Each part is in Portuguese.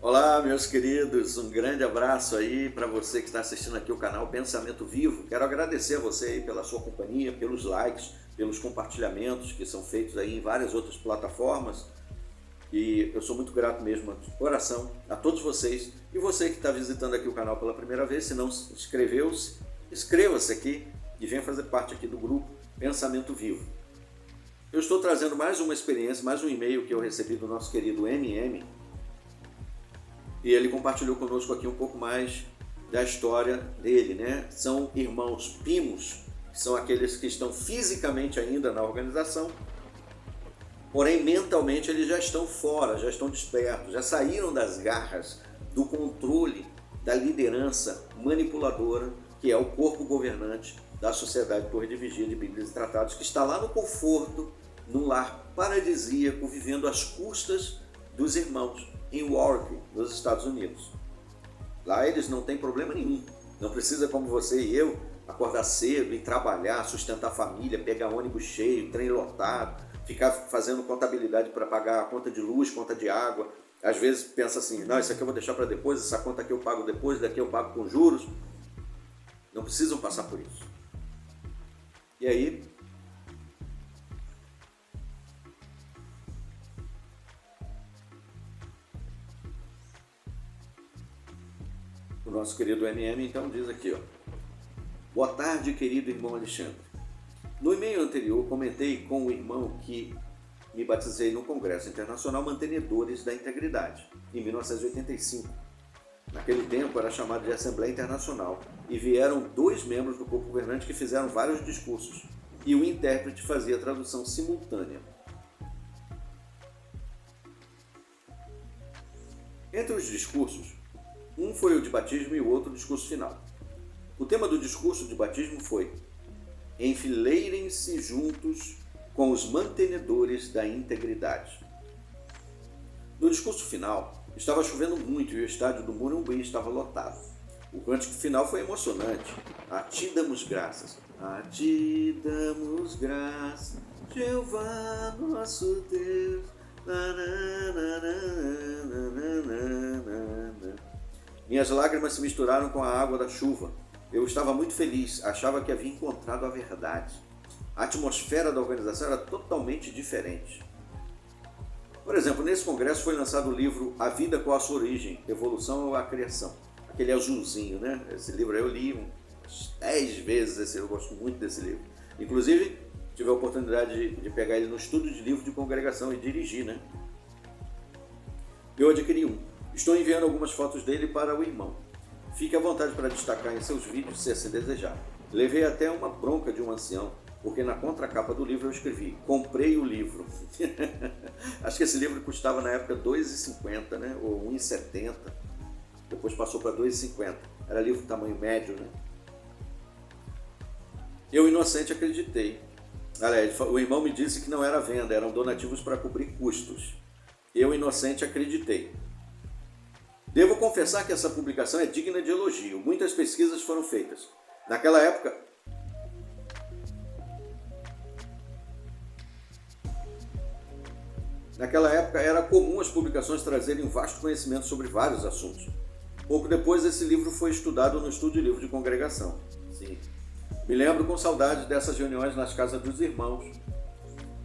Olá, meus queridos, um grande abraço aí para você que está assistindo aqui o canal Pensamento Vivo. Quero agradecer a você aí pela sua companhia, pelos likes, pelos compartilhamentos que são feitos aí em várias outras plataformas. E eu sou muito grato mesmo de coração a todos vocês. E você que está visitando aqui o canal pela primeira vez, se não inscreveu-se, inscreva-se aqui e venha fazer parte aqui do grupo Pensamento Vivo. Eu estou trazendo mais uma experiência, mais um e-mail que eu recebi do nosso querido MM. E ele compartilhou conosco aqui um pouco mais da história dele, né? São irmãos primos, que são aqueles que estão fisicamente ainda na organização, porém mentalmente eles já estão fora, já estão despertos, já saíram das garras do controle da liderança manipuladora, que é o corpo governante da Sociedade Torre de Vigia de Bíblias e Tratados, que está lá no conforto, num lar paradisíaco, vivendo às custas dos irmãos, em Warwick, nos Estados Unidos. Lá eles não têm problema nenhum. Não precisa, como você e eu, acordar cedo e trabalhar, sustentar a família, pegar ônibus cheio, trem lotado, ficar fazendo contabilidade para pagar a conta de luz, conta de água. Às vezes pensa assim, não, isso aqui eu vou deixar para depois, essa conta aqui eu pago depois, daqui eu pago com juros. Não precisam passar por isso. E aí, o nosso querido MM então diz aqui, ó: boa tarde, querido irmão Alexandre. No e-mail anterior comentei com o irmão que me batizei no Congresso Internacional Mantenedores da Integridade, em 1985. Naquele tempo era chamado de Assembleia Internacional e vieram 2 membros do corpo governante que fizeram vários discursos e o intérprete fazia a tradução simultânea. Entre os discursos, um foi o de batismo e o outro o discurso final. O tema do discurso de batismo foi: enfileirem-se juntos com os mantenedores da integridade. No discurso final, estava chovendo muito e o estádio do Morumbi estava lotado. O cântico final foi emocionante. A ti damos graças, a ti damos graças, Jeová nosso Deus. Minhas lágrimas se misturaram com a água da chuva. Eu estava muito feliz, achava que havia encontrado a verdade. A atmosfera da organização era totalmente diferente. Por exemplo, nesse congresso foi lançado o livro A Vida com a Sua Origem, Evolução ou a Criação. Aquele azulzinho, né? Esse livro eu li umas 10 vezes, eu gosto muito desse livro. Inclusive, tive a oportunidade de pegar ele no estúdio de livro de congregação e dirigir, né? Eu adquiri um. Estou enviando algumas fotos dele para o irmão. Fique à vontade para destacar em seus vídeos, se assim desejar. Levei até uma bronca de um ancião, porque na contracapa do livro eu escrevi: comprei o livro. Acho que esse livro custava na época R$ 2,50, né? Ou R$ 1,70. Depois passou para R$ 2,50. Era livro tamanho médio, né? Eu, inocente, acreditei. Aliás, o irmão me disse que não era venda, eram donativos para cobrir custos. Eu, inocente, acreditei. Devo confessar que essa publicação é digna de elogio. Muitas pesquisas foram feitas. Naquela época era comum as publicações trazerem um vasto conhecimento sobre vários assuntos. Pouco depois, esse livro foi estudado no Estúdio de Livro de Congregação. Sim. Me lembro com saudade dessas reuniões nas casas dos irmãos.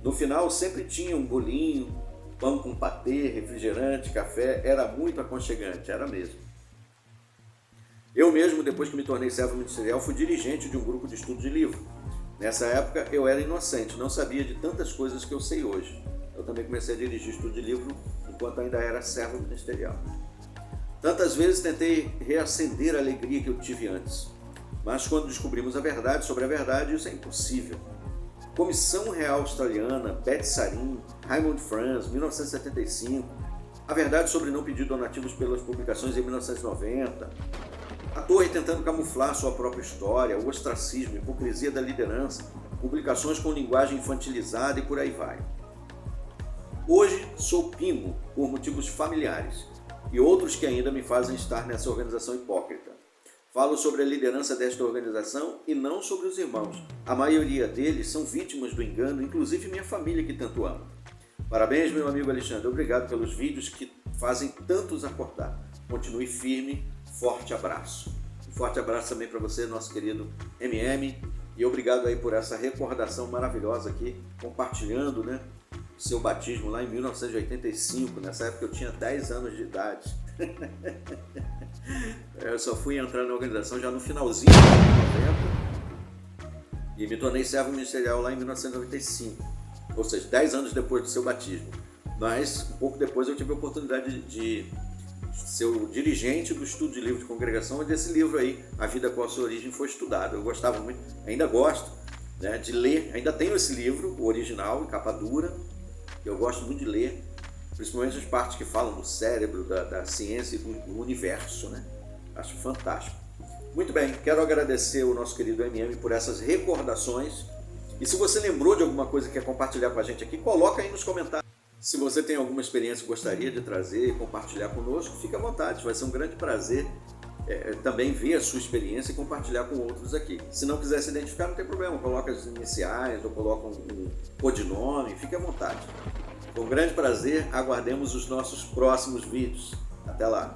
No final, sempre tinha um bolinho, pão com patê, refrigerante, café. Era muito aconchegante, era mesmo. Eu mesmo, depois que me tornei servo ministerial, fui dirigente de um grupo de estudo de livro. Nessa época, eu era inocente, não sabia de tantas coisas que eu sei hoje. Eu também comecei a dirigir estudo de livro enquanto ainda era servo ministerial. Tantas vezes tentei reacender a alegria que eu tive antes. Mas quando descobrimos a verdade sobre a verdade, isso é impossível. Comissão Real Australiana, Beth Sarin, Raymond Franz, 1975, a verdade sobre não pedir donativos pelas publicações em 1990, a Torre tentando camuflar sua própria história, o ostracismo, a hipocrisia da liderança, publicações com linguagem infantilizada e por aí vai. Hoje sou pimo por motivos familiares e outros que ainda me fazem estar nessa organização hipócrita. Falo sobre a liderança desta organização e não sobre os irmãos. A maioria deles são vítimas do engano, inclusive minha família que tanto amo. Parabéns, meu amigo Alexandre. Obrigado pelos vídeos que fazem tantos acordar. Continue firme. Forte abraço. Um forte abraço também para você, nosso querido MM. E obrigado aí por essa recordação maravilhosa aqui, compartilhando, né, o seu batismo lá em 1985. Nessa época eu tinha 10 anos de idade. Eu só fui entrar na organização já no finalzinho dos anos 90 e me tornei servo ministerial lá em 1995, ou seja, 10 anos depois do seu batismo. Mas um pouco depois eu tive a oportunidade de ser o dirigente do estudo de livro de congregação, onde esse livro aí, A Vida com a Sua Origem, foi estudado. Eu gostava muito, ainda gosto, né, de ler, ainda tenho esse livro, o original, em capa dura. Eu gosto muito de ler, principalmente as partes que falam do cérebro, da ciência e do universo, né? Acho fantástico. Muito bem, quero agradecer o nosso querido MM por essas recordações. E se você lembrou de alguma coisa que quer compartilhar com a gente aqui, coloca aí nos comentários. Se você tem alguma experiência que gostaria de trazer e compartilhar conosco, fique à vontade, vai ser um grande prazer também ver a sua experiência e compartilhar com outros aqui. Se não quiser se identificar, não tem problema, coloca as iniciais ou coloca um codinome, fique à vontade. Com grande prazer, aguardemos os nossos próximos vídeos. Até lá!